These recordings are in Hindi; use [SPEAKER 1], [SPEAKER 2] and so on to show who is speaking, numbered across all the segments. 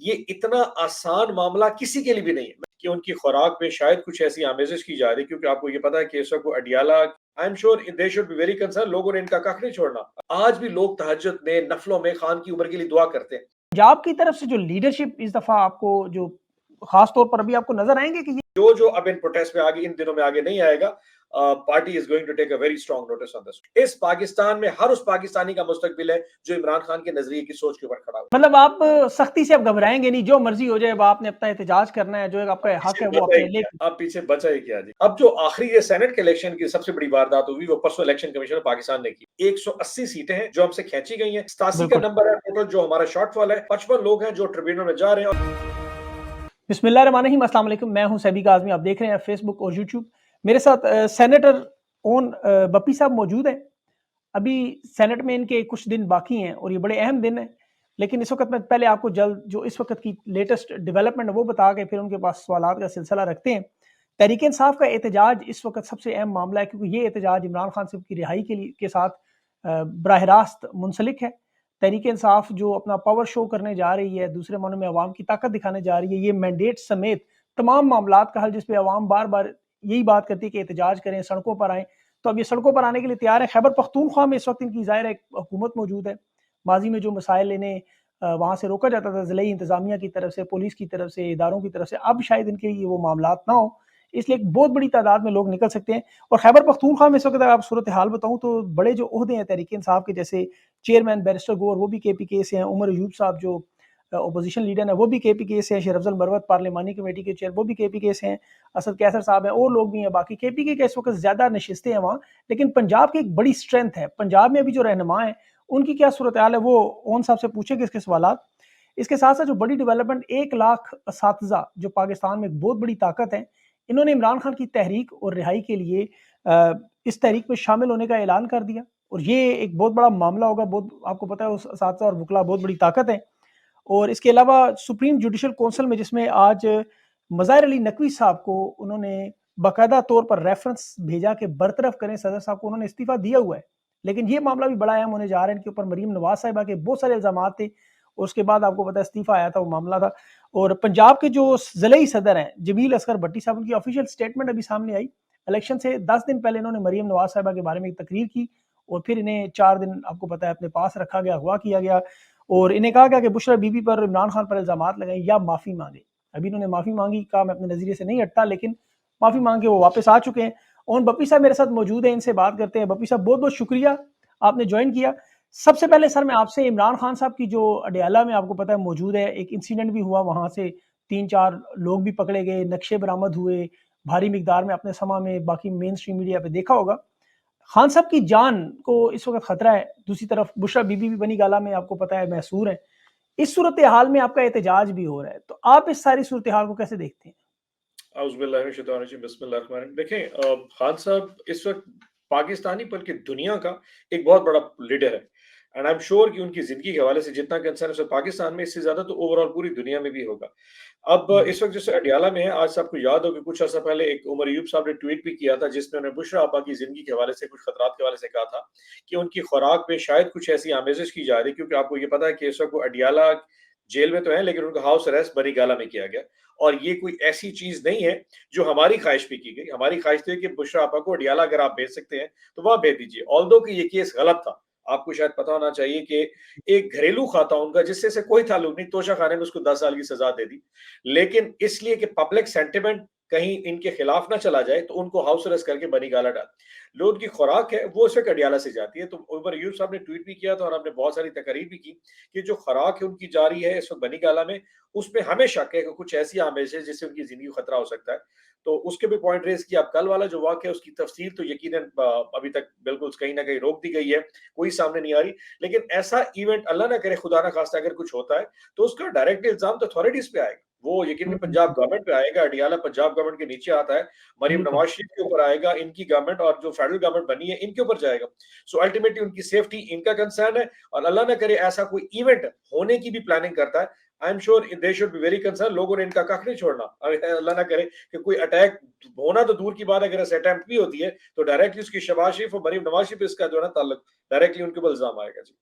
[SPEAKER 1] ये इतना आसान मामला किसी के लिए भी नहीं है कि उनकी खुराक में शायद कुछ ऐसी आमेज़श की जा रही है, क्योंकि आपको ये पता है कि इस वक़्त वो अडियाला, आई am sure they should be very concern, लोगों ने इनका कख नहीं छोड़ना। आज भी लोग तहज्जुद में, नफ़लों में खान की उम्र के लिए दुआ करते हैं।
[SPEAKER 2] पंजाब की तरफ से जो लीडरशिप इस दफा आपको जो खास तौर पर अभी आपको नजर आएंगे कि
[SPEAKER 1] जो अब इन प्रोटेस्ट में आगे इन दिनों में आगे नहीं आएगा, party is going to take a very strong notice on this. इस पाकिस्तान में हर उस पाकिस्तानी का मुस्तकबिल है जो इमरान खान के नजरिए की सोच के ऊपर खड़ा हो।
[SPEAKER 2] मतलब आप सख्ती से अब घबराएंगे नहीं, जो मर्जी हो जाए, अब आपने अपना एहतजाज करना है, जो आपका हक है वो अपने ले।
[SPEAKER 1] आप पीछे बचा ही क्या जी। अब जो आखिरी ये सेनेट के इलेक्शन की सबसे बड़ी वारदात हुई वो परसों इलेक्शन कमीशन ऑफ पाकिस्तान ने की। 180 सीटें हैं जो हमसे खींची गई हैं, 87 का नंबर है टोटल जो हमारा शॉर्टफॉल है, 55 लोग हैं जो ट्रिब्यूनल में जा रहे हैं।
[SPEAKER 2] बिस्मिल्लाहिर्रहमानिर्रहीम, अस्सलाम वालेकुम, मैं हूं सैबिक आज़मी, आप देख रहे हैं फेसबुक और यूट्यूब। मेरे साथ सेनेटर ओन बप्पी साहब मौजूद हैं। अभी सेनेट में इनके कुछ दिन बाकी हैं और ये बड़े अहम दिन हैं, लेकिन इस वक्त मैं पहले आपको जल्द जो इस वक्त की लेटेस्ट डेवलपमेंट है वो बता के फिर उनके पास सवालात का सिलसिला रखते हैं। तहरीक इंसाफ का एहतजाज इस वक्त सबसे अहम मामला है, क्योंकि ये एहतजाज इमरान खान साहब की रिहाई के साथ बराह रास्त मुंसलिक है। तहरीक इंसाफ जो अपना पावर शो करने जा रही है, दूसरे मानों में अवाम की ताकत दिखाने जा रही है, ये मैंडेट समेत तमाम मामलात का हल, जिसपे अवाम बार बार यही बात करती है कि एहतजाज करें, सड़कों पर आएँ, तो अब ये सड़कों पर आने के लिए तैयार है। खैबर पख्तूनख्वा में इस वक्त इनकी ज़ाहिर है हुकूमत मौजूद है। माजी में जो मसाइल इन्हें वहाँ से रोका जाता था ज़िले इंतज़ामिया की तरफ से, पुलिस की तरफ से, इदारों की तरफ से, अब शायद इनके लिए वो मामलात ना हो, इसलिए एक बहुत बड़ी तादाद में लोग निकल सकते हैं। और खैबर पख्तूनख्वा में इस वक्त अगर आप सूरत हाल बताऊँ तो बड़े जो ओहदे हैं तहरीक इंसाफ के, जैसे चेयरमैन बैरिस्टर गौर वो भी KPK से हैं, उमर अयूब साहब जो अपोजिशन लीडर है वो भी KPK से हैं, शेर अफजल मरवत पार्लिमानी कमेटी के चेयर वो भी KPK से हैं, असद कैसर साहब हैं, और लोग भी हैं। बाकी KPK के इस वक्त ज़्यादा नशिस्तें हैं वहाँ, लेकिन पंजाब की एक बड़ी स्ट्रेंथ है। पंजाब में अभी जो रहनुमा है उनकी क्या सूरत हाल है वो ओन साहब से पूछेंगे इसके सवालात। इसके साथ साथ जो बड़ी डेवलपमेंट, 1 लाख असातिज़ा जो पाकिस्तान में एक बहुत बड़ी ताकत है, इन्होंने इमरान खान की तहरीक और रिहाई के लिए इस तहरीक में शामिल होने का ऐलान कर दिया, और ये एक बहुत बड़ा मामला होगा। बहुत आपको पता है उस असातिज़ा और वकला बहुत बड़ी ताकत है। और इसके अलावा सुप्रीम जुडिशल काउंसिल में, जिसमें आज मज़ाहिर अली नकवी साहब को उन्होंने बाकायदा तौर पर रेफरेंस भेजा कि बरतरफ करें सदर साहब को, उन्होंने इस्तीफा दिया हुआ है, लेकिन ये मामला भी बड़ा अहम होने जा रहा है। इनके ऊपर मरीम नवाज साहिबा के बहुत सारे इल्ज़ाम थे, और उसके बाद आपको पता है इस्तीफा आया था, वो मामला था। और पंजाब के जो ज़िले सदर हैं जमील असगर भट्टी साहब, उनकी ऑफिशियल स्टेटमेंट अभी सामने आई। इलेक्शन से 10 दिन पहले इन्होंने मरीम नवाज साहिबा के बारे में एक तकरीर की, और फिर इन्हें 4 दिन आपको पता है अपने पास रखा गया, अगवा किया गया, और इन्हें कहा गया कि बुशरा बीबी पर, इमरान खान पर इल्ज़ामात लगाएं या माफ़ी मांगे। अभी इन्होंने माफ़ी मांगी, कहा मैं अपने नज़रिए से नहीं हटता, लेकिन माफ़ी मांग के वो वापस आ चुके हैं। और बप्पी साहब मेरे साथ मौजूद हैं, इनसे बात करते हैं। बप्पी साहब बहुत बहुत शुक्रिया, आपने ज्वाइन किया। सबसे पहले सर मैं आपसे इमरान खान साहब की जो अडियाला में आपको पता है मौजूद है, एक इंसिडेंट भी हुआ, वहाँ से 3-4 लोग भी पकड़े गए, नक्शे बरामद हुए भारी मिकदार में, अपने समा में बाकी मेन स्ट्रीम मीडिया पे देखा होगा। खान साहब की जान को इस वक्त खतरा है, दूसरी तरफ बुशरा बीबी भी बनी गाला में आपको पता है महसूर है। इस सूरत हाल में आपका एहतजाज भी हो रहा है, तो आप इस सारी सूरत हाल को कैसे देखते हैं?
[SPEAKER 1] देखें, खान साहब इस वक्त पाकिस्तानी बल्कि दुनिया का एक बहुत बड़ा लीडर है, एंड आई एम श्योर कि उनकी जिंदगी के हवाले से जितना कंसर्न है पाकिस्तान में, इससे ज्यादा तो ओवरऑल पूरी दुनिया में भी होगा। अब इस वक्त जैसे अडियाला में है, आज आपको याद हो कि कुछ अर्सा पहले एक उमर अयूब साहब ने ट्वीट भी किया था जिसमें उन्होंने बुशरा आपा की जिंदगी के हवाले से, कुछ खतरात के हवाले से कहा था कि उनकी खुराक में शायद कुछ ऐसी आमेज़श की जा रही है, क्योंकि आपको ये पता है कि इस वक्त वो अडियाला जेल में तो है, लेकिन उनका हाउस अरेस्ट बरी गाला में किया गया। और ये कोई ऐसी चीज नहीं है जो हमारी ख्वाहिश पे की गई। हमारी ख्वाहिश थी कि बुशरा आपा को अडियाला अगर आप भेज सकते हैं तो वह भेज दीजिए, ऑल्दो कि ये केस गलत था। आपको शायद पता होना चाहिए कि एक घरेलू खाता उनका जिससे से कोई ताल्लुक नहीं, तोशा खाने ने उसको 10 साल की सजा दे दी, लेकिन इसलिए कि पब्लिक सेंटिमेंट कहीं इनके खिलाफ ना चला जाए तो उनको हाउस अरेस्ट करके बनी गाला डाल। लोग की खुराक है वो सिर्फ अडियाला से जाती है। तो उमर अयूब साहब ने ट्वीट भी किया था और हमने बहुत सारी तकरीर भी की कि जो खुराक है उनकी जारी है इस वक्त बनी गाला में, उसमें हमें शक है कि कुछ ऐसी आमेज है जिससे उनकी जिंदगी को खतरा हो सकता है। तो उसके भी पॉइंट रेज किया। अब कल वाला जो वाक़ है उसकी तफसील तो यकीनन अभी तक बिल्कुल कहीं ना कहीं रोक दी गई है, कोई सामने नहीं आ रही। लेकिन ऐसा इवेंट अल्लाह ना करे, खुदा ना खास्ता अगर कुछ होता है तो उसका डायरेक्ट इल्जाम तो अथॉरिटीज पे आएगा, वो यकीनन पंजाब गवर्नमेंट पे आएगा। अडियाला पंजाब गवर्नमेंट के नीचे आता है, मरीम नवाज शरीफ के ऊपर आएगा, इनकी गवर्नमेंट और जो फेडरल गवर्नमेंट बनी है इनके ऊपर जाएगा। सो अल्टीमेटली उनकी सेफ्टी इनका कंसर्न है, और अल्लाह ना करे ऐसा कोई इवेंट होने की भी प्लानिंग करता है, I am sure they should be very concern, लोगों ने इनका कख नहीं छोड़ना। अल्लाह ना करे कि कोई अटैक होना तो दूर की बात है, अगर ऐसे अटेम्प्ट भी होती है तो डायरेक्टली उसकी शहबाज शरीफ और मरीम नवाज शरीफ इसका जो है ना ताल्लुक डायरेक्टली उनके ऊपर इल्जाम आएगा जी।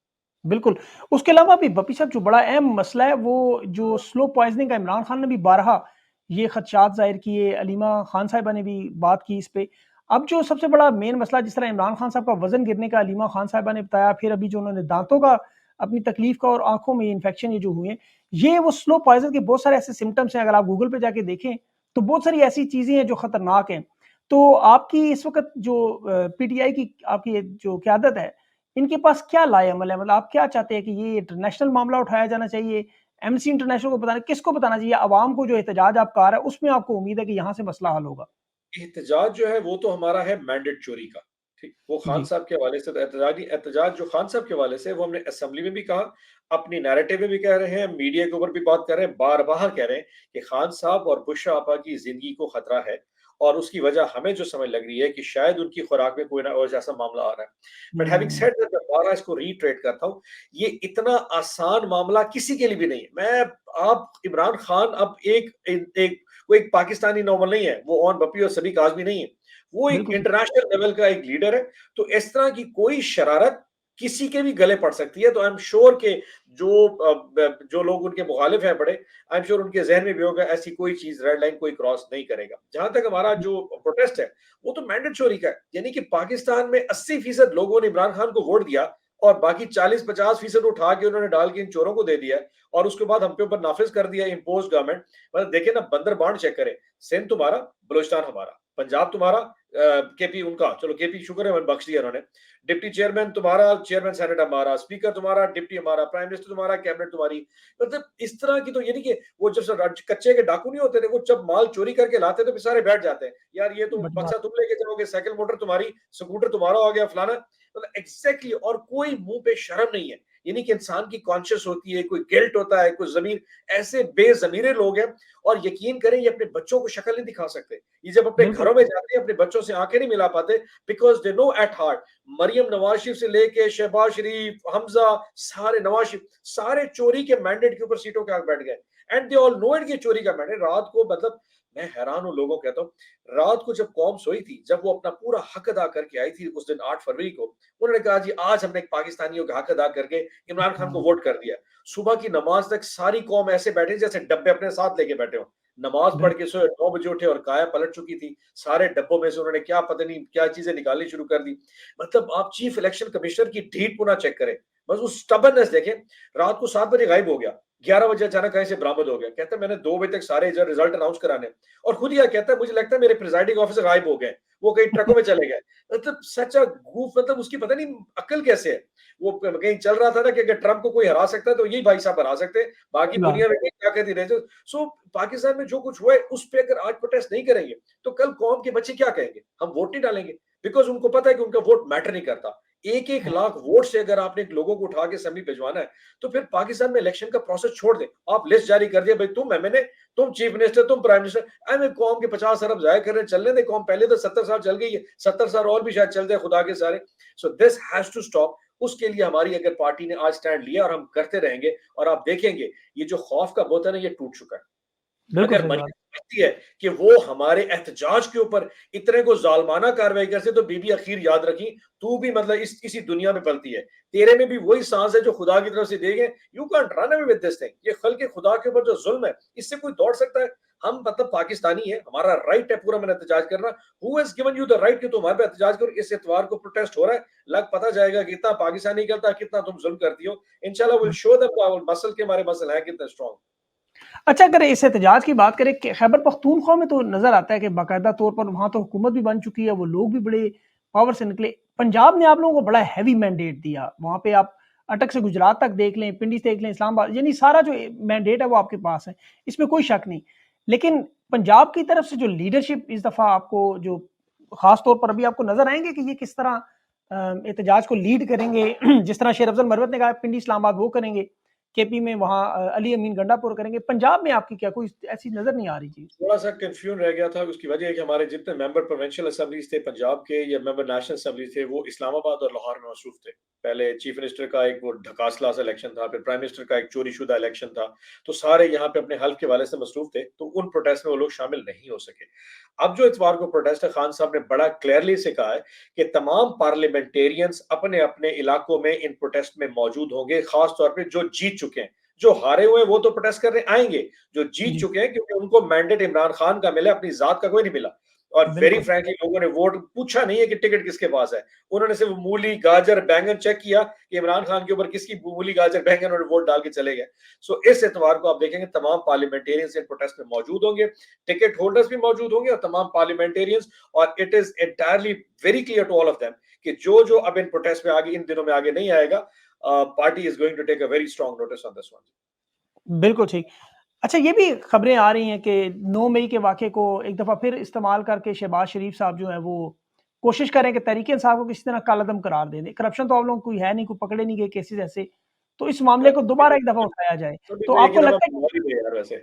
[SPEAKER 2] बिल्कुल। उसके अलावा भी बपी साहब जो बड़ा अहम मसला है वो जो स्लो पॉइज़निंग का इमरान खान ने भी बारहा ये खदशात ज़ाहिर किए, अलीमा खान साहिबा ने भी बात की इस पे। अब जो सबसे बड़ा मेन मसला जिस तरह इमरान खान साहब का वज़न गिरने का अलीमा खान साहिबा ने बताया, फिर अभी जो उन्होंने दाँतों का अपनी तकलीफ़ का और आँखों में इन्फेक्शन ये जो हुए हैं, ये वो स्लो पॉइज़न के बहुत सारे ऐसे सिम्पटम्स हैं, अगर आप गूगल पे जाके देखें, तो बहुत सारी ऐसी चीज़ें हैं जो खतरनाक हैं। तो आपकी इस वक़्त जो पीटीआई की आपकी जो क़यादत है, इनके पास क्या लाए-अमल है? मतलब आप क्या चाहते हैं कि ये इंटरनेशनल मामला उठाया जाना चाहिए? एमनेस्टी इंटरनेशनल को बताना किसको बताना चाहिए? अवाम को जो एहतजाज आप कर रहे हैं, उसमें आपको उम्मीद है कि यहाँ से मसला हल होगा?
[SPEAKER 1] एहतजाज जो है वो तो हमारा है मैंडेट चोरी का, ठीक? वो खान
[SPEAKER 2] जी,
[SPEAKER 1] साहब के हवाले से तो एहतजाज जो खान साहब के हवाले से वो हमने असेंबली में भी कहा, अपनी नैरेटिव में भी कह रहे हैं, मीडिया के ऊपर भी बात कर रहे हैं, बार-बार कह रहे हैं कि खान साहब और बुशरा आपा की ज़िंदगी को खतरा है और उसकी वजह हमें जो समझ लग रही है कि शायद उनकी खुराक में कोई ना कोई ऐसा मामला आ रहा है। But having
[SPEAKER 2] hmm,
[SPEAKER 1] said that मैं दोबारा इसको रिट्रेट करता हूँ, ये इतना आसान मामला किसी के लिए भी नहीं है। आप इमरान खान अब एक एक वो एक पाकिस्तानी नॉर्मल नहीं है, वो ओन बप्पी और सदीक आज़मी नहीं है। वो एक
[SPEAKER 2] बिल्कुल सही।
[SPEAKER 1] इंटरनेशनल लेवल का एक लीडर है, तो इस तरह की कोई शरारत किसी के भी गले पड़ सकती है, तो आई एम श्योर कि जो लोग उनके मुखालिफ हैं बड़े, आई एम श्योर उनके ज़हन में भी होगा ऐसी कोई चीज़ रेड लाइन कोई क्रॉस नहीं करेगा। जहाँ तक हमारा जो प्रोटेस्ट है, वो तो मैंडेटरी का है, यानी कि पाकिस्तान में 80% लोगों ने इमरान खान को वोट दिया और बाकी 40-50% उठा के उन्होंने डाल के इन चोरों को दे दिया और उसके बाद हम पे ऊपर नाफिज कर दिया इम्पोज्ड गवर्नमेंट। मतलब देखिए ना बंदर बांट चेक करें, सिंध तुम्हारा, बलूचिस्तान हमारा, पंजाब तुम्हारा, केपी उनका, चलो केपी शुक्र है बख्श दिया उन्होंने। डिप्टी चेयरमैन तुम्हारा, चेयरमैन सेनेट हमारा, स्पीकर तुम्हारा, डिप्टी हमारा, प्राइम मिनिस्टर तुम्हारा, कैबिनेट तुम्हारी। मतलब इस तरह की तो ये नहीं कि वो जब कच्चे के डाकू नहीं होते थे, वो जब माल चोरी करके लाते थे, फिर सारे बैठ जाते हैं। यार ये तो
[SPEAKER 2] बड़ी बात
[SPEAKER 1] बक्सा तुम लेके जाओगे, साइकिल मोटर तुम्हारी, स्कूटर तुम्हारा हो गया फलाना। मतलब एग्जैक्टली और कोई मुंह पे शर्म नहीं है। यानी कि इंसान की कॉन्शियस होती है, कोई गिल्ट होता है, कोई ज़मीर ऐसे बेज़मीरे लोग हैं और यकीन करें ये अपने बच्चों को शक्ल नहीं दिखा सकते। ये जब अपने
[SPEAKER 2] बिल्कुल,
[SPEAKER 1] घरों में जाते हैं, अपने बच्चों से आँखें नहीं मिला पाते because they know at heart Maryam Nawaz Sharif से लेके शहबाज शरीफ, हमज़ा, सारे नवाज़ शरीफ, सारे चोरी के मैंडेट के ऊपर सीटों के आगे बैठ गए and they all know it कि चोरी का मैंडेट रात को मतलब मैं हैरान हूँ लोगों कहता हूँ, रात को जब कौम सोई थी, जब वो अपना पूरा हक अदा करके आई थी उस दिन 8 फरवरी को, उन्होंने कहा जी आज हमने पाकिस्तानियों का हक अदा करके इमरान खान को
[SPEAKER 2] हाँ,
[SPEAKER 1] वोट कर दिया। सुबह की नमाज तक सारी कौम ऐसे बैठे जैसे डब्बे अपने साथ लेके बैठे हो। नमाज पढ़ के
[SPEAKER 2] बिल्कुल,
[SPEAKER 1] सोए 9 बजे उठे और काया पलट चुकी थी। सारे डब्बों में से उन्होंने क्या पता नहीं क्या चीजें निकालनी शुरू कर दी। मतलब आप चीफ इलेक्शन कमिश्नर की ढीठ पुनः चेक करें। बस उस स्टबर्ननेस देखें। रात को 7 बजे गायब हो गया। 11 बजे अचानक कहीं से बरामद हो गया। कहता है मैंने 2 बजे तक सारे जो रिजल्ट अनाउंस कराने हैं। और खुद यह कहता है मुझे लगता है मेरे प्रिजाइडिंग ऑफिसर गायब हो गए। वो कहीं ट्रकों में चले गए। मतलब सच अ गूफ मतलब उसकी पता नहीं अक्ल कैसे है। वो कहीं चल रहा था ना कि अगर ट्रंप को कोई हरा सकता है तो यही भाई साहब हरा सकते हैं। बाकी
[SPEAKER 2] सही बात
[SPEAKER 1] दुनिया में कहीं ताकत ही नहीं। सो पाकिस्तान में जो कुछ हुआ है उस पे अगर आज प्रोटेस्ट नहीं करेंगे तो कल कौम के बच्चे क्या कहेंगे? हम वोट नहीं डालेंगे बिकॉज़ उनको पता है कि उनका वोट मैटर नहीं करता। 1-1
[SPEAKER 2] है।
[SPEAKER 1] लाख वोट से अगर आपने लोगों को उठा के असेंबली भिजवाना है, तो फिर पाकिस्तान में इलेक्शन का प्रोसेस छोड़ दें। आप लिस्ट जारी कर दिया भाई तुम एमएनए, तुम चीफ मिनिस्टर, तुम प्राइम मिनिस्टर। एਵੇਂ कौम के 50 अरब ज़ाया कर रहे हैं, चलने दें कौम पहले तो 70 साल चल गई है, 70 साल और भी शायद चल जाए खुदा के सहारे। So this has to stop. उसके लिए हमारी अगर पार्टी ने आज स्टैंड लिया और हम करते रहेंगे और आप देखेंगे ये जो खौफ का बोतल है ये टूट चुका है।
[SPEAKER 2] बिल्कुल
[SPEAKER 1] अगर
[SPEAKER 2] सही बात।
[SPEAKER 1] मरीज़ समझती है कि वो हमारे एहतजाज के ऊपर इतने को ज़ालमाना कार्रवाई करते तो बीबी अख़ीर याद रखी, तू भी मतलब इसी दुनिया में पलती है। तेरे में भी वही साँस है जो खुदा की तरफ से दी गई। You can't run away with this thing. ये ख़ल्क़ खुदा के ऊपर जो ज़ुल्म है, इससे कोई दौड़ सकता है? हम मतलब पाकिस्तानी हैं, हमारा राइट है पूरा मैंने एहतजाज करना। Who has given you the right कि तुम हमारे पे एहतजाज करो? इस इतवार को प्रोटेस्ट हो रहा है, लग पता जाएगा कि कितना पाकिस्तानी करता है, कितना तुम ज़ुल्म करती हो। इंशाअल्लाह will show them our muscle के हमारे मसल हैं कितने स्ट्रांग।
[SPEAKER 2] अच्छा, अगर इस एहतजाज की बात करें कि खैबर पख्तूनख्वा में तो नज़र आता है कि बाकायदा तौर पर वहाँ तो हुकूमत भी बन चुकी है, वो लोग भी बड़े पावर से निकले। पंजाब ने आप लोगों को बड़ा हैवी मैंडेट दिया, वहाँ पे आप अटक से गुजरात तक देख लें, पिंडी से देख लें, इस्लामाबाद यानी सारा जो मैंडेट है वो आपके पास है, इसमें कोई शक नहीं। लेकिन पंजाब की तरफ से जो लीडरशिप इस दफ़ा आपको जो ख़ास तौर पर अभी आपको नज़र आएँगे कि ये किस तरह एहतजाज को लीड करेंगे, जिस तरह शेर अफ़ज़ल मरवत ने कहा पिंडी इस्लामाबाद वो करेंगे। केपी में वहाँ अली अमीन गंडापुर करेंगे। पंजाब में आपकी क्या कोई ऐसी नज़र नहीं आ रही चीज़?
[SPEAKER 1] थोड़ा-सा कन्फ्यूज़न रह गया था, उसकी वजह है कि हमारे जितने मेंबर प्रोविंशियल असेंबलीज़ थे पंजाब के या मेंबर नेशनल असेंबली थे, वो इस्लामाबाद और लाहौर में मसरूफ़ थे। पहले चीफ मिनिस्टर का एक वो ढकासला सा इलेक्शन था, फिर प्राइम मिनिस्टर का एक चोरी-शुदा इलेक्शन था, तो सारे यहाँ पे अपने हल्फ के हवाले से मसरूफ़ थे, तो उन प्रोटेस्ट में वो लोग शामिल नहीं हो सके। अब जो इतवार को प्रोटेस्ट है, खान साहब ने बड़ा क्लियरली से कहा है कि तमाम पार्लियामेंटेरियंस अपने-अपने इलाकों में इन प्रोटेस्ट में मौजूद होंगे, खास तौर पे जो जीत चुके हैं। जो हारे हुए हैं वो तो प्रोटेस्ट करने आएँगे, जो जीत
[SPEAKER 2] जी,
[SPEAKER 1] चुके हैं क्योंकि उनको मैंडेट इमरान खान का मिला, अपनी ज़ात का कोई नहीं मिला। और वेरी
[SPEAKER 2] बिल्कुल।
[SPEAKER 1] फ्रैंकली लोगों ने वोट पूछा नहीं है कि टिकट किसके पास है। उन्होंने सिर्फ मूली, गाजर, बैंगन चेक किया कि इमरान खान के ऊपर किसकी मूली, गाजर, बैंगन उन्होंने वोट डाल के चले गए। सो इस एतवार को आप देखेंगे तमाम पार्लियामेंटेरियंस इन प्रोटेस्ट में मौजूद होंगे, टिकट होल्डर्स भी मौजूद होंगे और तमाम पार्लियामेंटेरियंस और it is entirely very clear to all of them कि जो अब इन प्रोटेस्ट में आगे इन दिनों में आगे नहीं आएगा, party is going to take a very strong notice on this one.
[SPEAKER 2] बिल्कुल ठीक। अच्छा ये भी खबरें आ रही हैं कि 9 मई के वाक़ये को एक दफ़ा फिर इस्तेमाल करके शहबाज़ शरीफ साहब जो हैं वो कोशिश करें कि तहरीक इंसाफ को किसी तरह कालादम करार दे दें। करप्शन तो आप लोगों को कोई है नहीं, कोई पकड़े नहीं गए केसेज़ ऐसे, तो इस मामले को दोबारा एक दफ़ा उठाया जाए।
[SPEAKER 1] कभी
[SPEAKER 2] तो
[SPEAKER 1] तो एक ही
[SPEAKER 2] आपको
[SPEAKER 1] दफा
[SPEAKER 2] लगता है
[SPEAKER 1] मौत ही दे यार वैसे।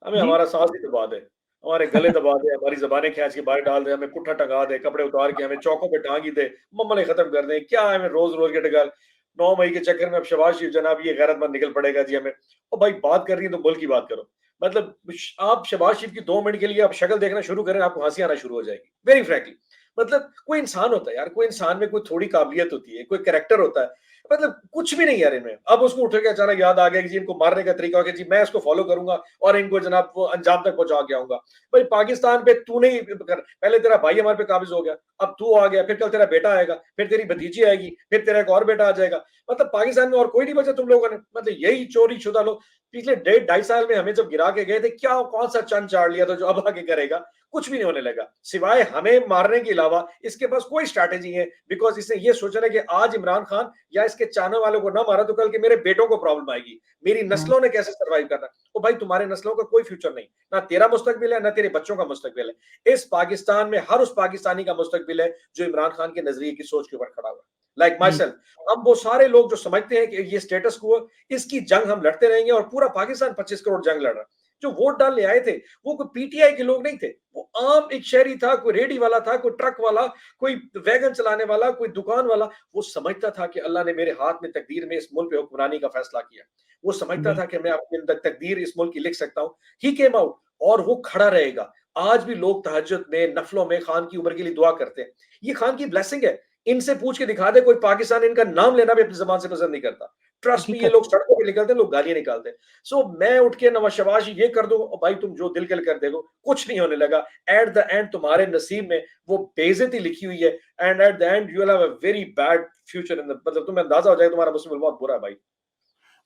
[SPEAKER 1] हमें
[SPEAKER 2] जी?
[SPEAKER 1] हमारा सांस ही दबा दे, हमारे गले दबा दे, हमारी ज़बानें खींच के बाहर डाल दे, हमें पुट्ठा टंगा दे, कपड़े उतार के हमें चौकों पे टांग ही दे, मम्मले खत्म कर दें। क्या हमें रोज़-रोज़ के ढगाल 9 मई के चक्कर में अब शहबाज शरीफ जनाब ये गैरतमंद निकल पड़ेगा जी हमें। ओ भाई बात कर रही है तो मुल्क की बात करो। मतलब आप शहबाज शरीफ की 2 मिनट के लिए आप शक्ल देखना शुरू करें, आपको हँसी आना शुरू हो जाएगी। वेरी फ्रैंकली मतलब कोई इंसान होता है यार, कोई इंसान में कोई थोड़ी काबिलियत होती है, कोई कैरेक्टर होता है। मतलब कुछ भी नहीं यार इनमें। अब उसको उठ के अचानक याद आ गया कि जी इनको मारने का तरीका हो गया जी मैं इसको फॉलो करूँगा और इनको जनाब वो अंजाम तक पहुँचा के आऊँगा। भाई पाकिस्तान पे तूने ही कर पहले तेरा भाई हमारे पे काबिज़ हो गया, अब तू आ गया, फिर कल तेरा बेटा आएगा, फिर तेरी भतीजी आएगी, फिर तेरा एक और बेटा आ जाएगा। मतलब पाकिस्तान में और कोई नहीं बचा तुम लोगों ने। मतलब यही चोरी-शुदा लोग पिछले डेढ़ ढाई साल में हमें जब गिरा के गए थे, क्या कौन-सा चंद चाड़ लिया था जो अब आगे करेगा? कुछ भी नहीं होने लगा। सिवाय हमें मारने के अलावा इसके पास कोई स्ट्रैटेजी है बिकॉज़ इसने ये सोचा ना कि आज इमरान खान या इसके चाहने वालों को ना मारा तो कल के मेरे बेटों को प्रॉब्लम आएगी। मेरी
[SPEAKER 2] हुँ,
[SPEAKER 1] नस्लों ने कैसे सर्वाइव करना? तो भाई तुम्हारे नस्लों का कोई फ्यूचर नहीं। ना तेरा मुस्तकबिल है, ना तेरे बच्चों का मुस्तकबिल है। इस पाकिस्तान में हर उस पाकिस्तानी का मुस्तकबिल है जो इमरान खान के नज़रिए की सोच के ऊपर खड़ा हुआ है। लाइक माई
[SPEAKER 2] जी,
[SPEAKER 1] सेल्फ हम वो सारे लोग जो समझते हैं कि ये स्टेटस क्वो इसकी जंग हम लड़ते रहेंगे और पूरा पाकिस्तान 25 करोड़ जंग लड़ रहा है। जो वोट डालने आए थे, वो कोई पीटीआई के लोग नहीं थे। वो आम एक शहरी था, कोई रेहड़ी वाला था, कोई ट्रक वाला, कोई वैगन चलाने वाला, कोई दुकान वाला। वो समझता था कि अल्लाह ने मेरे हाथ में तकदीर में इस मुल्क पे हुक्मरानी का फैसला किया। वो समझता था
[SPEAKER 2] बिल्कुल,
[SPEAKER 1] कि मैं अपनी अंदर तकदीर इस मुल्क की लिख सकता हूँ। ही केम आउट और वो खड़ा रहेगा। आज भी लोग तहज्जुद में, नफलों में खान की उम्र के लिए दुआ करते हैं। ये खान की ब्लेसिंग है। इनसे पूछ के दिखा दे कोई पाकिस्तान इनका नाम लेना भी अपनी ज़बान से पसंद नहीं करता। ट्रस्ट मी ये
[SPEAKER 2] हकीकत
[SPEAKER 1] लोग सड़कों पे निकलते हैं, लोग गालियाँ निकालते हैं। सो मैं उठ के नवाज शबाज ये कर दूं और भाई तुम जो दिल के लिए कर देखो कुछ नहीं होने लगा एट द एंड तुम्हारे नसीब में वो बेइज्जती लिखी हुई है and at the end you will have a very bad future in the मतलब तुम्हें अंदाजा हो जाएगा तुम्हारा मुस्तकबिल बहुत बुरा है भाई।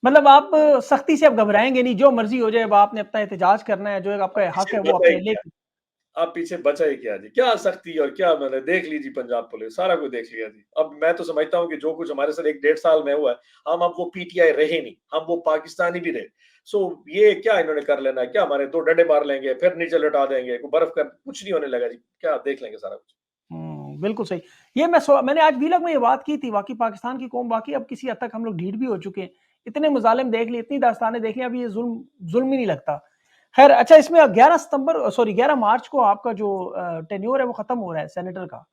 [SPEAKER 2] मतलब आप सख्ती से अब घबराएँगे नहीं, जो मर्ज़ी हो जाए अब आपने अपना एहतजाज करना है, जो एक
[SPEAKER 1] अब
[SPEAKER 2] आपका हक
[SPEAKER 1] पीछे
[SPEAKER 2] है वो
[SPEAKER 1] बचा ही
[SPEAKER 2] अपने
[SPEAKER 1] क्या
[SPEAKER 2] लेके
[SPEAKER 1] आप पीछे बचा ही क्या जी क्या सख्ती और क्या मैंने देख लीजिए पंजाब पुलिस सारा कुछ देख लिया जी अब मैं तो समझता हूँ कि जो कुछ हमारे साथ एक डेढ़ साल में हुआ है हम अब वो पीटीआई रहे नहीं हम वो पाकिस्तानी भी रहे सो ये क्या इन्होंने कर लेना है क्या हमारे दो डंडे मार लेंगे फिर नीचे लौटा देंगे कोई बर्फ कर कुछ नहीं होने लगा जी क्या देख लेंगे सारा कुछ।
[SPEAKER 2] बिल्कुल सही। ये मैंने आज व्लॉग में ये बात की थी, वाक़ई पाकिस्तान की कौम वाक़ई अब किसी हद तक हम लोग ढीठ भी हो चुके हैं। इतने मज़ालिम देख लिए, इतनी दास्तानें देख ली, अब ये ज़ुल्म ही नहीं लगता। ख़ैर अच्छा इसमें 11 मार्च को आपका जो टेन्योर है वो ख़त्म हो रहा है सेनेटर का।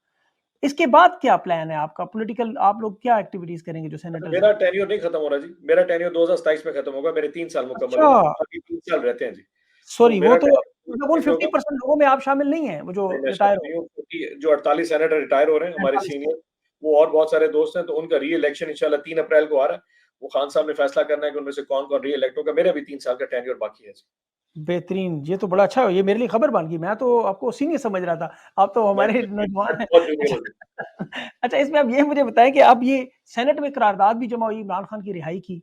[SPEAKER 2] इसके बाद क्या प्लान है आपका? पॉलिटिकल आप लोग क्या एक्टिविटीज़ करेंगे जो सेनेटर्स हैं?
[SPEAKER 1] मेरा टेन्योर नहीं खत्म हो रहा जी मेरा टेन्योर 2027 में खत्म होगा मेरे 3 साल मुकम्मल
[SPEAKER 2] अच्छा,
[SPEAKER 1] हो गए बाकी 3 साल रहते हैं जी। तो
[SPEAKER 2] सॉरी वो
[SPEAKER 1] मेरा
[SPEAKER 2] तो
[SPEAKER 1] टेन्योर
[SPEAKER 2] मतलब उन
[SPEAKER 1] 27 में होगा
[SPEAKER 2] 50% लोगों में आप शामिल नहीं हैं, वो जो
[SPEAKER 1] नहीं, मैं
[SPEAKER 2] रिटायर
[SPEAKER 1] शामिल
[SPEAKER 2] हो
[SPEAKER 1] नहीं हूँ क्योंकि जो 48 सेनेटर रिटायर हो रहे हैं हमारे
[SPEAKER 2] 45
[SPEAKER 1] सीनियर, वो और बहुत सारे दोस्त हैं, तो उनका री-इलेक्शन इंशाल्लाह 3 अप्रैल को आ रहा है। वो खान साहब ने फैसला करना है कि उनमें से कौन-कौन री-इलेक्ट होगा। मेरा भी 3 साल का टेन्योर बाकी है।
[SPEAKER 2] बेहतरीन, ये तो बड़ा अच्छा ये मेरे लिए खबर बन गई, मैं तो आपको सीनियर समझ रहा था, आप तो
[SPEAKER 1] मैं
[SPEAKER 2] हमारे
[SPEAKER 1] मैं
[SPEAKER 2] नौजवान हैं।
[SPEAKER 1] बहुत जूनियर
[SPEAKER 2] अच्छा
[SPEAKER 1] हूँ जी।
[SPEAKER 2] अच्छा इसमें आप ये मुझे बताएँ कि अब ये सेनेट में करारदाद भी जमा हुई इमरान खान की रिहाई की।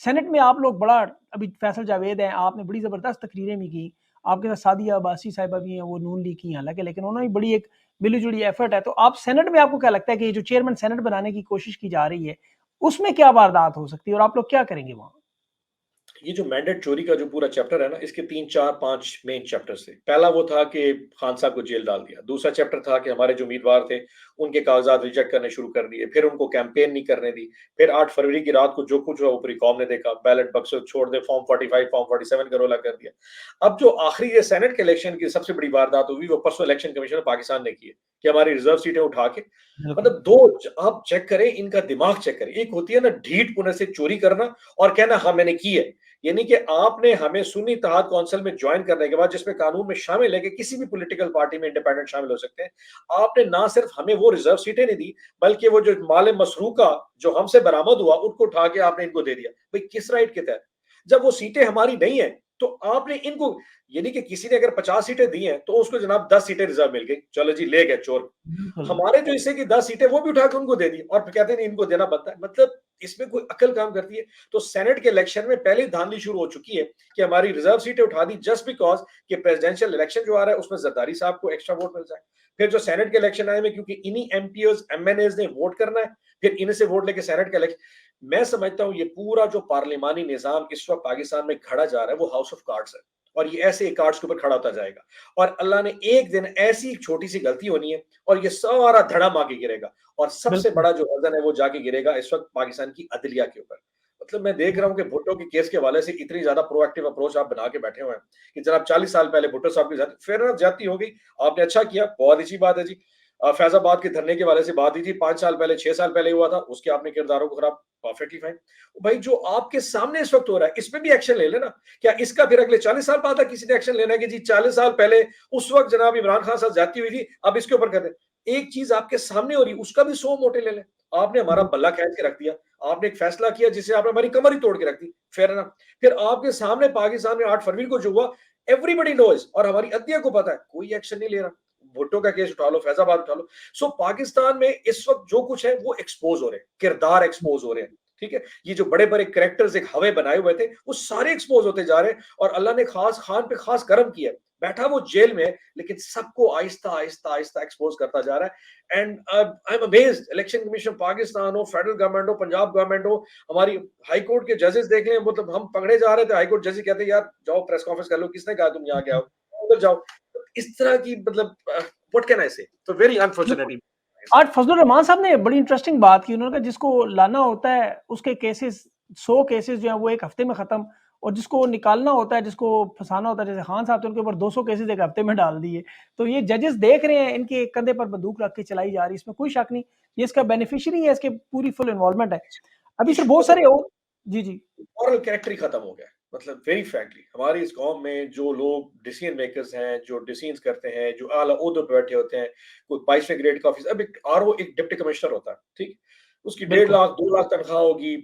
[SPEAKER 2] सेनेट में आप लोग बड़ा अभी फैसल जावेद हैं, आपने बड़ी ज़बरदस्त तकरीरें भी की, आपके साथ सादिया अब्बासी साहिबा भी हैं, वो नून लीग की हैं हालाँकि, लेकिन उन्होंने भी बड़ी एक मिली-जुली एफर्ट है, तो आप सेनेट में आपको क्या लगता है कि ये जो चेयरमैन सेनेट बनाने की कोशिश की जा रही है, उसमें क्या वारदात हो सकती है और आप लोग क्या करेंगे वहाँ?
[SPEAKER 1] ये जो मैंडेट चोरी का जो पूरा चैप्टर है ना, इसके 3, 4, 5 मेन चैप्टर्स थे। पहला वो था कि खान साहब को जेल डाल दिया। दूसरा चैप्टर था कि हमारे जो उम्मीदवार थे, उनके कागज़ात रिजेक्ट करने शुरू कर दिए। फिर उनको कैंपेन नहीं करने दी। फिर 8 फरवरी की रात को जो कुछ हुआ, वो पूरी कौम ने देखा। बैलेट बक्से छोड़ दे, फॉर्म 45, फॉर्म 47 का रौला कर दिया। अब जो आखिरी ये सेनेट के इलेक्शन की सबसे बड़ी वारदात हुई, वो परसों इलेक्शन कमीशन ऑफ पाकिस्तान ने की है कि हमारी रिजर्व सीटें उठा के,
[SPEAKER 2] बिल्कुल।
[SPEAKER 1] मतलब 2 आप चेक करें, इनका दिमाग चेक करें। एक होती है ना ढीठ पुणे से चोरी करना और कहना हाँ मैंने की है। यानी कि आपने हमें सुन्नी इत्तेहाद काउंसिल में ज्वाइन करने के बाद, जिसमें कानून में शामिल है कि किसी भी पॉलिटिकल पार्टी में इंडिपेंडेंट शामिल हो सकते हैं, आपने ना सिर्फ हमें वो रिजर्व सीटें नहीं दी, बल्कि वो जो माल मसरूका जो हमसे बरामद हुआ, उनको उठा के आपने इनको दे दिया। भाई किस राइट के तहत? जब वो सीटें हमारी नहीं है, तो आपने इनको, यानी कि किसी ने अगर 50 सीटें दी हैं, तो उसको जनाब 10 सीटें रिजर्व मिल गई। चलो जी, ले गए चोर।
[SPEAKER 2] बिल्कुल।
[SPEAKER 1] हमारे जो हिस्से की 10 सीटें वो भी उठा के उनको दे दी और फिर कहते हैं नहीं इनको देना बनता है। मतलब इसमें कोई अक्ल काम करती है? तो सेनेट के इलेक्शन में पहले ही धांधली शुरू हो चुकी है कि हमारी रिजर्व सीटें उठा दी जस्ट बिकॉज कि प्रेसिडेंशियल इलेक्शन जो आ रहा है उसमें जरदारी साहब को एक्स्ट्रा वोट मिल जाए। फिर जो सेनेट के इलेक्शन आए में, क्योंकि इन्हीं एमपीओज एमएनएज ने वोट करना है, फिर इन्हीं से वोट लेके सेनेट का इलेक्शन। मैं समझता हूं ये पूरा जो पार्लिमानी निजाम इस वक्त पाकिस्तान में खड़ा जा रहा है, वो हाउस ऑफ कार्ड्स है और ये ऐसे कार्ड्स के ऊपर खड़ा होता जाएगा। और अल्लाह ने एक दिन ऐसी एक छोटी सी गलती होनी है और ये सारा धड़म आके गिरेगा और सबसे
[SPEAKER 2] बिल्कुल।
[SPEAKER 1] बड़ा जो वजन है वो जाके गिरेगा इस वक्त पाकिस्तान की अदलिया के ऊपर। मतलब मैं देख रहा हूँ कि भुट्टो के केस के हवाले से इतनी ज्यादा प्रोएक्टिव अप्रोच आप बना के बैठे हुए हैं कि जनाब 40 साल पहले भुट्टो साहब की फिर जाती हो गई। आपने अच्छा किया, बहुत अच्छी बात है जी। फैजाबाद के धरने के वाले से बात ही थी 5 साल पहले, 6 साल पहले हुआ था, उसके आपने किरदारों को खराब, परफेक्टली फाइन। भाई जो आपके सामने इस वक्त हो रहा है, इसमें भी एक्शन ले लेना। क्या इसका फिर अगले 40 साल बाद किसी ने एक्शन लेना है कि जी 40 साल पहले उस वक्त जनाब इमरान खान साहब जाती हुई थी, अब इसके ऊपर कर दे। एक चीज आपके सामने हो रही, उसका भी 100 मोटे ले लें। आपने हमारा बल्ला खींच के रख दिया, आपने एक फैसला किया जिससे आपने हमारी कमर ही तोड़ के रख दी, फेयर ना। फिर आपके सामने पाकिस्तान में 8 फरवरी को जो हुआ, एवरीबडी नोज और हमारी अदलिया को पता है, कोई एक्शन नहीं ले रहा। भुट्टो का केस उठा लो, फैजाबाद उठा लो। सो पाकिस्तान में इस वक्त जो कुछ है वो एक्सपोज हो रहे हैं, किरदार एक्सपोज हो रहे हैं। ठीक है, ये जो बड़े बड़े कैरेक्टर्स एक हवे बनाए हुए थे, वो सारे एक्सपोज होते जा रहे हैं और अल्लाह ने खास खान पे खास करम किया है। बैठा वो जेल में, लेकिन सबको आहिस्ता आहिस्ता आहिस्ता एक्सपोज करता जा रहा है। And I am amazed, election commission Pakistan हो, फेडरल गवर्नमेंट हो, पंजाब गवर्नमेंट हो, हमारी हाई कोर्ट के जजेस देख लें। मतलब हम पकड़े जा रहे थे, हाई कोर्ट जजेस कहते हैं यार जाओ प्रेस कॉन्फ्रेंस कर लो, किसने कहा तुम यहाँ के आओ, उधर जाओ। इस तरह की, मतलब व्हाट कैन आई से, तो वेरी
[SPEAKER 2] बिल्कुल।
[SPEAKER 1] अनफॉर्चुनेटली।
[SPEAKER 2] आज फजलुर रहमान साहब ने बड़ी इंटरेस्टिंग बात की। उन्होंने कहा जिसको लाना होता है उसके केसेस 100 केसेस जो हैं वो एक हफ्ते में खत्म, और जिसको निकालना होता है, जिसको फंसाना होता है, जैसे खान साहब थे उनके ऊपर 200 केसेस एक हफ्ते में डाल दिए। तो ये जजेस देख रहे हैं, इनके कंधे पर बंदूक रख के चलाई जा रही है, इसमें कोई शक नहीं। ये इसका बेनिफिशियरी है, इसके पूरी फुल इन्वॉल्वमेंट है। अभी सर
[SPEAKER 1] इशू
[SPEAKER 2] बहुत
[SPEAKER 1] पता
[SPEAKER 2] सारे और जी, जी।
[SPEAKER 1] मॉरल कैरेक्टर ही खत्म हो गया है। मतलब वेरी फ्रैंकली हमारी इस कौम में जो लोग डिसीजन मेकर्स हैं, जो डिसीजन करते हैं, जो आला ओहदों पे बैठे होते हैं, कोई 22वें ग्रेड का ऑफिसर, अब एक आरओ एक डिप्टी कमिश्नर होता है, ठीक, उसकी 1.5
[SPEAKER 2] बिल्कुल।
[SPEAKER 1] लाख 2 लाख तनख्वाह होगी।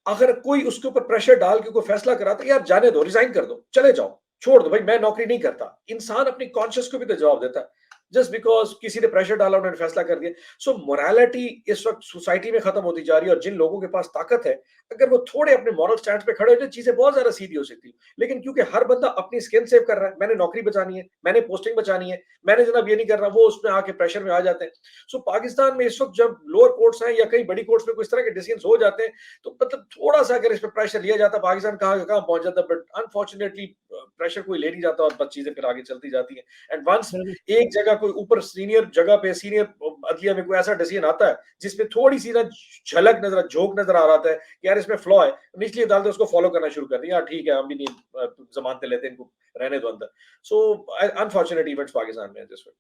[SPEAKER 1] अगर कोई उसके ऊपर प्रेशर डाल के कोई फैसला कराता है, यार जाने दो, रिजाइन कर दो, चले जाओ, छोड़ दो भाई, मैं नौकरी नहीं करता। इंसान अपनी कॉन्शियस को भी तो जवाब देता है। जस्ट बिकॉज किसी ने प्रेशर डाला, उन्होंने फैसला कर दिया। सो मोरालिटी इस वक्त सोसाइटी में खत्म होती जा रही है और जिन लोगों के पास ताकत है, अगर वो थोड़े अपने मॉरल स्टैंड पे खड़े हो जाए, चीजें बहुत ज्यादा सीधी हो सकती है। लेकिन क्योंकि हर बंदा अपनी स्किन सेव कर रहा है, मैंने नौकरी बचानी है, मैंने पोस्टिंग बचानी है, मैंने जनाब ये नहीं कर रहा, वो उसमें आके प्रेशर में आ जाते हैं। सो पाकिस्तान में इस वक्त जब लोअर कोर्ट्स हैं या कई बड़ी कोर्ट्स में कुछ तरह के डिसीजन हो जाते हैं, तो मतलब थोड़ा सा अगर इस पर प्रेशर लिया जाता, पाकिस्तान कहाँ कहाँ पहुंच जाता। बट अनफॉर्चुनेटली प्रेशर कोई ले नहीं जाता और बस चीजें फिर आगे चलती जाती है। एंड वंस
[SPEAKER 2] बिल्कुल।
[SPEAKER 1] एक जगह कोई ऊपर सीनियर जगह पे, सीनियर अदलिया में कोई ऐसा डिसीजन आता है जिसमें थोड़ी सी ना झलक नजर, झोंक नजर आ रहा है कि यार इसमें फ्लॉ है, निचली अदालत उसको फॉलो करना शुरू कर दी, यार ठीक है हम भी नहीं जमानतें लेते, इनको रहने दो अंदर। सो अनफॉर्चुनेट इवेंट्स पाकिस्तान में दिस वे।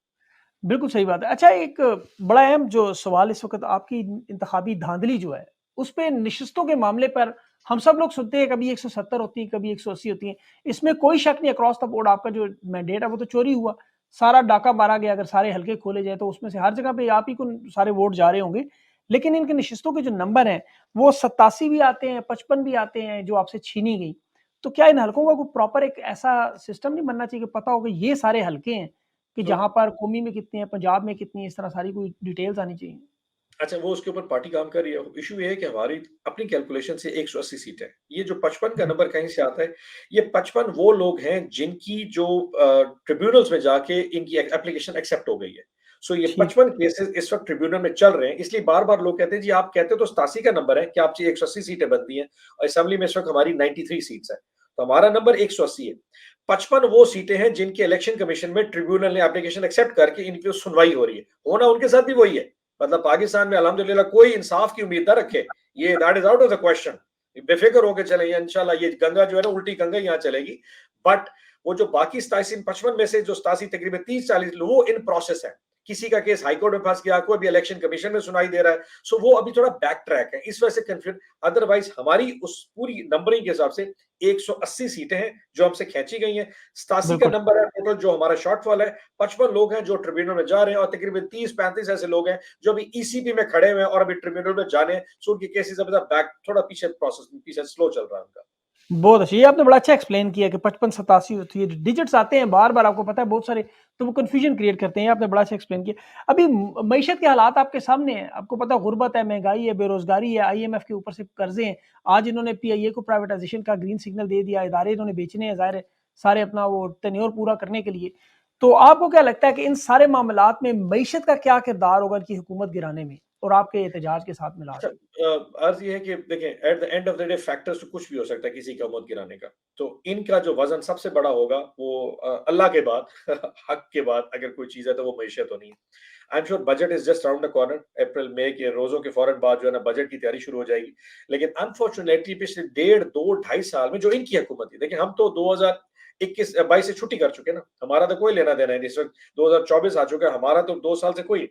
[SPEAKER 2] बिल्कुल सही बात है। अच्छा, एक बड़ा अहम जो सवाल इस वक़्त आपकी इंतखाबी धांधली जो है, उस पे नशिस्तों के मामले पर हम सब लोग सुनते हैं, कभी 170 होती है, कभी 180 होती है। इसमें कोई शक नहीं, अक्रॉस द बोर्ड आपका जो मैंडेट है वो तो चोरी हुआ। सारा डाका मारा गया, अगर सारे हलके खोले जाएँ तो उसमें से हर जगह पे आप ही को सारे वोट जा रहे होंगे। लेकिन इनकी नशिस्तों के जो नंबर हैं, वो 87 भी आते हैं, 55 भी आते हैं जो आपसे छीनी गई। तो क्या इन हलकों का कोई प्रॉपर एक ऐसा सिस्टम नहीं बनना चाहिए कि पता हो कि ये सारे हलके हैं? कि
[SPEAKER 1] तो
[SPEAKER 2] जहाँ पर कौमी में कितनी है, पंजाब में कितनी है, इस तरह सारी कोई डिटेल्स आनी चाहिए।
[SPEAKER 1] अच्छा, वो उसके ऊपर पार्टी काम कर रही है। इशू ये है कि हमारी अपनी कैलकुलेशन से 180 सीट है। ये जो 55 का
[SPEAKER 2] हुँ।
[SPEAKER 1] नंबर कहीं से आता है, ये 55 वो लोग हैं जिनकी जो ट्रिब्यूनल्स में जाके इनकी एप्लीकेशन एक्सेप्ट हो गई है। सो ये
[SPEAKER 2] ठीक।
[SPEAKER 1] 55 केसेस इस वक्त ट्रिब्यूनल में चल रहे हैं। इसलिए बार-बार लोग कहते हैं जी आप कहते हो तो 87 का नंबर है कि आपकी 180 सीटें बनती हैं और असेंबली में इस वक्त हमारी 93 सीट्स हैं। तो हमारा नंबर 180 है। 55 वो सीटें हैं जिनकी इलेक्शन कमीशन में ट्रिब्यूनल ने एप्लीकेशन एक्सेप्ट करके इनकी सुनवाई हो रही है। होना उनके साथ भी वही है। मतलब पाकिस्तान में अल्हम्दुलिल्लाह कोई इंसाफ की उम्मीद ना रखे। ये that is out of the question. बेफिक्र होकर चले इंशाल्लाह, ये गंगा जो है ना उल्टी गंगा यहाँ चलेगी। बट वो जो बाकी 57 में से जो 87 तकरीबन 30-40 वो इन प्रोसेस है। किसी का केस हाईकोर्ट में फंस गया, कोई भी इलेक्शन कमीशन में सुनाई दे रहा है। सो वो अभी थोड़ा बैक ट्रैक है, इस वजह से कंफ्यूज। अदरवाइज हमारी उस पूरी नंबरिंग के हिसाब से 180 सीटें हैं जो हमसे खींची गई हैं। 87 का
[SPEAKER 2] बिल्कुल।
[SPEAKER 1] नंबर है टोटल जो हमारा शॉर्टफॉल है। 55 लोग हैं जो ट्रिब्यूनल में जा रहे हैं और तकरीबन 30-35 ऐसे लोग हैं जो अभी ईसीपी में खड़े हुए हैं और अभी ट्रिब्यूनल में जाने हैं। सो उनके केसेस अभी बैक थोड़ा पीछे प्रोसेस पीछे स्लो चल रहा है उनका।
[SPEAKER 2] बहुत अच्छी, ये आपने बड़ा अच्छा एक्सप्लेन किया कि 55-87 होती है, डिजिट्स आते हैं बार-बार, आपको पता है बहुत सारे, तो वो कन्फ्यूजन क्रिएट करते हैं। ये आपने बड़ा अच्छा एक्सप्लेन किया। अभी मईशत के हालात आपके सामने हैं, आपको पता है गुर्बत है, महंगाई है, बेरोज़गारी है, आईएमएफ के ऊपर से कर्ज़े हैं। आज इन्होंने पीआईए को प्राइवेटाइज़ेशन का ग्रीन सिग्नल दे दिया, इदारे इन्होंने बेचने हैं, ज़ाहिर है, सारे अपना वो टेन्योर पूरा करने के लिए। तो आपको क्या लगता है कि इन सारे मामलात में मईशत का क्या किरदार होगा इनकी हुकूमत गिराने में और आपके एहतजाज के साथ मिला
[SPEAKER 1] अच्छा,
[SPEAKER 2] के?
[SPEAKER 1] अर्ज़ ये है कि देखें, at the end of the day factors तो कुछ भी हो सकता है किसी का मौत गिराने का। तो इनका जो वज़न सबसे बड़ा होगा वो अल्लाह के बाद हक के बाद अगर कोई चीज़ है तो वो मईशत होनी है। I am sure budget is just around the corner. April, मई के रोज़ों के फ़ौरन बाद जो है ना बजट की तैयारी शुरू हो जाएगी। लेकिन अनफॉर्चुनेटली पिछले डेढ़ 2 ढाई साल में जो इनकी हुकूमत थी, देखिए हम तो 2021-22 से छुट्टी कर चुके हैं ना। हमारा तो कोई लेना-देना है नहीं। इस वक़्त 2024 आ चुका है, हमारा तो 2 साल से कोई।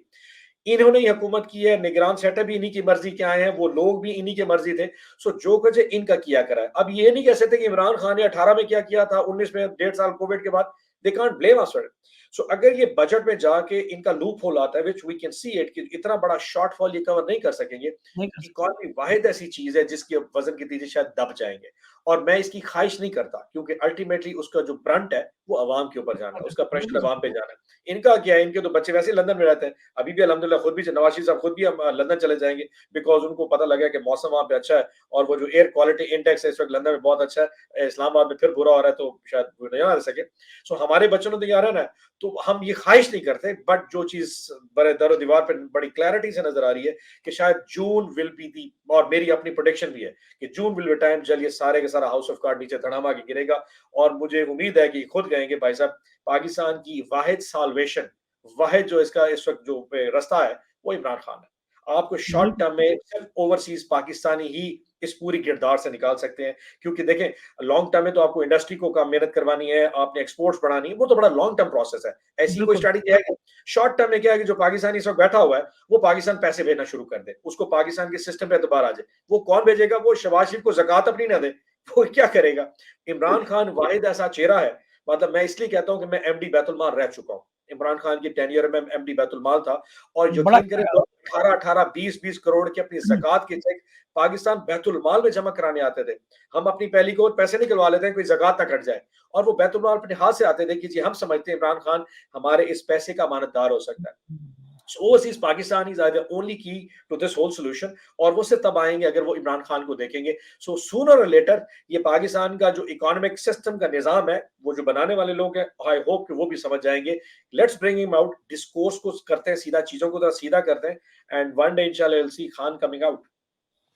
[SPEAKER 1] इन्होंने ही हुकूमत की है, निगरान सेटअप भी इन्हीं की मर्ज़ी के आए हैं, वो लोग भी इन्हीं के मर्ज़ी थे। सो जो कुछ है इनका किया करा है। अब ये नहीं कह सकते कि इमरान खान ने 18 में क्या किया था, 19 में, 1.5 साल कोविड के बाद, they can't blame us for it. So अगर ये बजट में जाके इनका लूप होल आता है which we can see it कि इतना बड़ा शॉर्टफॉल ये कवर नहीं कर सकेंगे।
[SPEAKER 2] नहीं कर सकते।
[SPEAKER 1] इकॉनमी वाहिद ऐसी चीज़ है जिसके वज़न के तीजे शायद दब जाएँगे। और मैं इसकी ख़्वाहिश नहीं करता क्योंकि अल्टीमेटली उसका जो ब्रंट है वो अवाम के ऊपर जाना है, उसका प्रेशर
[SPEAKER 2] बिल्कुल
[SPEAKER 1] अवाम
[SPEAKER 2] सही।
[SPEAKER 1] पे जाना है। इनका क्या है, इनके तो बच्चे वैसे ही लंदन में रहते हैं। अभी भी अल्हम्दुलिल्लाह खुद भी नवाज शरीफ साहब खुद भी लंदन चले जाएँगे बिकॉज़ उनको पता लगा कि मौसम वहाँ पे अच्छा है और वो जो एयर क्वालिटी इंडेक्स है इस वक़्त लंदन में बहुत अच्छा है। इस्लामाबाद में फिर बुरा हो रहा है तो शायद वो नहीं आ सके। सो हमारे बच्चों ने तो यहाँ रहना है। तो हम ये ख़्वाहिश नहीं करते बट जो चीज़ बड़े दर-ओ-दीवार पे बड़ी क्लैरिटी से नज़र आ रही है कि शायद जून विल बी दी, और मेरी अपनी प्रेडिक्शन भी है कि जून विल बी टाइम जब ये सारे का सारा हाउस ऑफ कार्ड नीचे धड़ाम के गिरेगा। और मुझे उम्मीद है कि खुद कहेंगे भाई साहब, पाकिस्तान की वाहिद साल्वेशन, वाहिद जो इसका इस वक़्त जो रास्ता है, वो इमरान खान है। आपको शॉर्ट
[SPEAKER 2] बिल्कुल।
[SPEAKER 1] टर्म में सिर्फ़ ओवरसीज़ पाकिस्तानी ही इस पूरी किरदार से निकाल सकते हैं। क्योंकि देखें, लॉन्ग टर्म में तो आपको इंडस्ट्री को काम मेहनत करवानी है, आपने एक्सपोर्ट्स बढ़ानी है, वो तो बड़ा लॉन्ग टर्म प्रोसेस है। ऐसी कोई
[SPEAKER 2] बिल्कुल।
[SPEAKER 1] स्ट्रैटेजी है नहीं। शॉर्ट टर्म में क्या है कि जो पाकिस्तानी इस वक़्त बैठा हुआ है, वो पाकिस्तान पैसे भेजना शुरू कर दे। उसको पाकिस्तान के सिस्टम पे एतबार आ जाए। वो कौन भेजेगा? वो शहबाज शरीफ को ज़कात अपनी ना दे, वो क्या करेगा? इमरान खान वाहिद ऐसा चेहरा है। मतलब मैं इसलिए कहता हूँ कि मैं एमडी बैतुल माल रह चुका हूँ। इमरान खान की टेन्योर में एमडी बैतुल माल था और
[SPEAKER 2] बड़ा
[SPEAKER 1] यकीन करें
[SPEAKER 2] अच्छा।
[SPEAKER 1] लोग 18-18, 20-20 करोड़ की अपनी
[SPEAKER 2] हुँ।
[SPEAKER 1] ज़कात के चेक पाकिस्तान बैतुल माल में जमा कराने आते थे। हम अपनी पहली को पैसे निकलवा लेते हैं, कोई ज़कात ना कट जाए। और वो बैतुल माल अपने हाथ से आते थे कि जी हम समझते हैं इमरान खान हमारे इस पैसे का अमानतदार हो सकता है। So overseas Pakistanis are the only key to this whole solution। और वो सिर्फ तब आएंगे अगर वो इमरान खान को देखेंगे। सो सूनर और लेटर ये पाकिस्तान का जो इकोनॉमिक सिस्टम का निजाम है, वो जो बनाने वाले लोग हैं, आई होप कि वो भी समझ जाएंगे। Let's bring him out, discourse को करते हैं सीधा, चीजों को थोड़ा सीधा करते हैं, एंड वन डे इंशाल्लाह will see Khan coming out.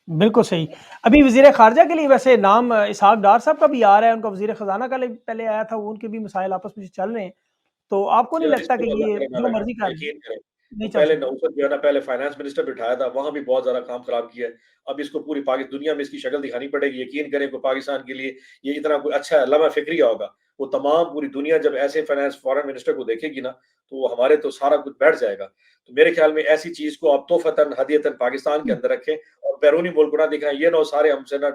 [SPEAKER 2] बिल्कुल सही। अभी वज़ीर ख़ारिजा के लिए वैसे नाम इसहाक़ डार साहब का भी आ रहा है, उनका वज़ीर ख़ज़ाना का पहले आया था, वो उनके भी मसाइल आपस में चल रहे हैं। तो आपको नहीं लगता
[SPEAKER 1] इसको
[SPEAKER 2] कि
[SPEAKER 1] तो अल्लाह
[SPEAKER 2] ये
[SPEAKER 1] करे ना
[SPEAKER 2] जो
[SPEAKER 1] लगा,
[SPEAKER 2] मर्ज़ी कर लें,
[SPEAKER 1] यकीन करें। वो
[SPEAKER 2] नहीं चल
[SPEAKER 1] पहले
[SPEAKER 2] सकता?
[SPEAKER 1] नौसद जो है ना, पहले फाइनेंस मिनिस्टर बिठाया था, वहाँ भी बहुत ज़्यादा काम खराब किया है। अब इसको पूरी पाकि दुनिया में इसकी शक्ल दिखानी पड़ेगी। यकीन करें कि पाकिस्तान के लिए ये इतना कोई अच्छा लम्हा फ़िक्रिया होगा। वो तमाम पूरी दुनिया जब ऐसे फाइनेंस फॉरेन मिनिस्टर को देखेगी ना, तो हमारे तो सारा कुछ बैठ जाएगा। तो मेरे ख्याल में ऐसी चीज़ को आप तोहफ़तन, हदीयतन पाकिस्तान के
[SPEAKER 2] हुँ,
[SPEAKER 1] अंदर रखें और बैरूनी मुल्क को ना दिखाएँ। ये ना हो सारे हमसे ना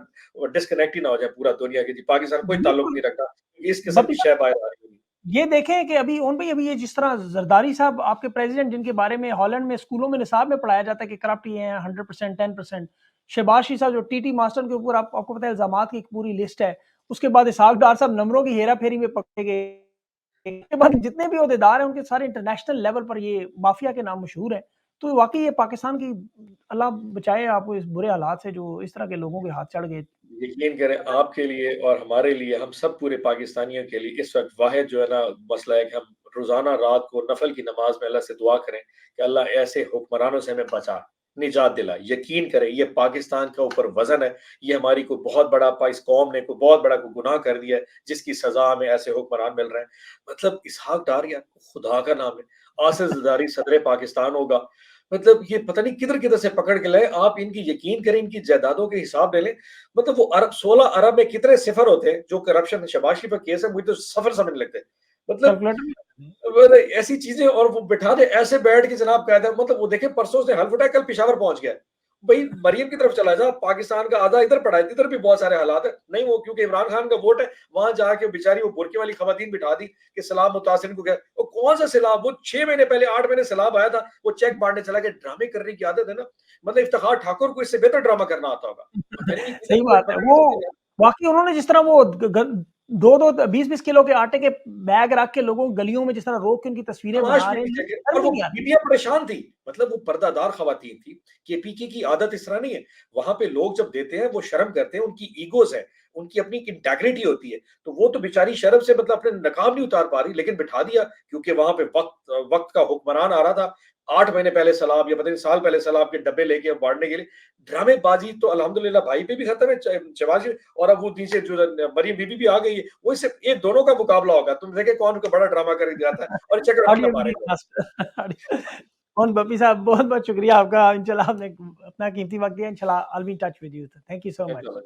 [SPEAKER 1] डिस्कनेक्ट ही ना हो जाए पूरा दुनिया के, जी पाकिस्तान कोई ताल्लुक
[SPEAKER 2] बिल्कुल।
[SPEAKER 1] नहीं रखता। इस किस्म
[SPEAKER 2] बपी
[SPEAKER 1] की शय बाहर आ रही होगी।
[SPEAKER 2] ये देखें कि अभी ओन भाई, अभी ये जिस तरह ज़रदारी साहब आपके प्रेज़िडेंट, जिनके बारे में हॉलैंड में स्कूलों में निसाब में पढ़ाया जाता है कि करप्ट ये हैं 100%, 10%। शहबाज शरीफ साहब जो टीटी मास्टर के ऊपर आपको पता है इल्ज़ामात की एक पूरी लिस्ट है। उसके बाद इसहाक़ डार साहब नंबरों की हेरा-फेरी में पकड़े गए। इसके बाद जितने भी ओहदेदार हैं उनके सारे इंटरनेशनल लेवल पर ये माफिया के नाम मशहूर हैं। तो वाक़ई ये पाकिस्तान की, अल्लाह बचाए आपको इस बुरे हालात से जो इस तरह के लोगों के हाथ चढ़ गए।
[SPEAKER 1] यकीन करें आपके लिए और हमारे लिए, हम सब पूरे पाकिस्तानियों के लिए इस वक़्त वाहिद जो है ना मसला है कि हम रोज़ाना रात को नफ़ल की नमाज़ में अल्लाह से दुआ करें कि अल्लाह ऐसे हुक्मरानों से हमें बचा। निजात दिला। यकीन करें ये पाकिस्तान का ऊपर वज़न है, ये हमारी कोई बहुत बड़ा इस कौम ने कोई बहुत बड़ा कोई गुनाह कर दिया है, जिसकी सज़ा हमें ऐसे हुक्मरान मिल रहे हैं। मतलब इसहाक डार यार खुदा का नाम है, आसिफ ज़रदारी सदर पाकिस्तान होगा। मतलब ये पता नहीं किधर-किधर से पकड़ के लाए, आप इनकी यकीन करें इनकी जायदादों के हिसाब ले लें, मतलब वो अरब 16 अरब में कितने सिफ़र होते हैं, जो करप्शन शहबाज शरीफ का केस है, मुझे तो सफ़र समझ लगते हैं। मतलब
[SPEAKER 2] कैलकुलेटर में करते हैं।
[SPEAKER 1] मतलब ऐसी चीज़ें और वो बिठा दे ऐसे बैठ के जनाब कायदा मतलब वो देखे परसों उसने हल्फ उठाया कल पेशावर पहुँच गया है। भई मरियम की तरफ चला जा, पाकिस्तान का आधा इधर पड़ा है, इधर भी बहुत सारे हालात हैं। नहीं वो क्योंकि इमरान खान का वोट है, वहाँ जाके बेचारी वो बुर्के वाली खवातीन बिठा दी कि सैलाब मुतासिरीन को क्या वो कौन-सा सैलाब? वो 6 महीने पहले 8 महीने सैलाब आया था, वो चेक बाँटने चला गया। ड्रामे करने की आदत है ना, मतलब इफ्तिखार ठाकुर को इससे बेहतर ड्रामा करना आता होगा। पता नहीं
[SPEAKER 2] सही
[SPEAKER 1] किधर
[SPEAKER 2] बात है।
[SPEAKER 1] पता नहीं
[SPEAKER 2] वो
[SPEAKER 1] समझ नहीं
[SPEAKER 2] वाक़ई उन्होंने जिस तरह वो ग ग 2-2 20-20 किलो के आटे के बैग रख के लोगों को गलियों में जिस तरह रोक के उनकी तस्वीरें
[SPEAKER 1] तमाश
[SPEAKER 2] बना
[SPEAKER 1] भी
[SPEAKER 2] रहे हैं,
[SPEAKER 1] पीछे
[SPEAKER 2] मुझे
[SPEAKER 1] के और
[SPEAKER 2] शर्म
[SPEAKER 1] वो
[SPEAKER 2] भी नहीं आती।
[SPEAKER 1] बीबियाँ परेशान थी। मतलब वो पर्दादार ख़वातीन थी। केपीके की आदत इस तरह नहीं है। वहाँ पे लोग जब देते हैं, वो शर्म करते हैं, उनकी ईगोज़ है, उनकी अपनी इंटेग्रिटी होती है। तो वो तो बेचारी शर्म से मतलब अपने नकाब नहीं उतार पा रही, लेकिन बिठा दिया क्योंकि वहाँ पे वक़्त का हुक्मरान आ रहा था। 8 महीने पहले सैलाब या पता नहीं साल पहले सैलाब के डब्बे लेके बाँटने के लिए। ड्रामेबाज़ी तो अल्हम्दुलिल्लाह भाई पे भी खत्म है, शहबाज और अब वो नीचे जो मरियम बीबी भी आ गई है। वो सिर्फ़ ये दोनों का मुकाबला होगा। तुम देखें कौन बड़ा ड्रामा करके दिखाता है और चक्कर अपना
[SPEAKER 2] ऑडियो वीडियो
[SPEAKER 1] मारेगा।
[SPEAKER 2] क्लास और बप्पी साहब बहुत-बहुत शुक्रिया आपका। इंशाल्लाह आपने अपना कीमती वक़्त दिया। इंशाल्लाह I will be in touch with you. Thank you so
[SPEAKER 1] thank
[SPEAKER 2] much.
[SPEAKER 1] You.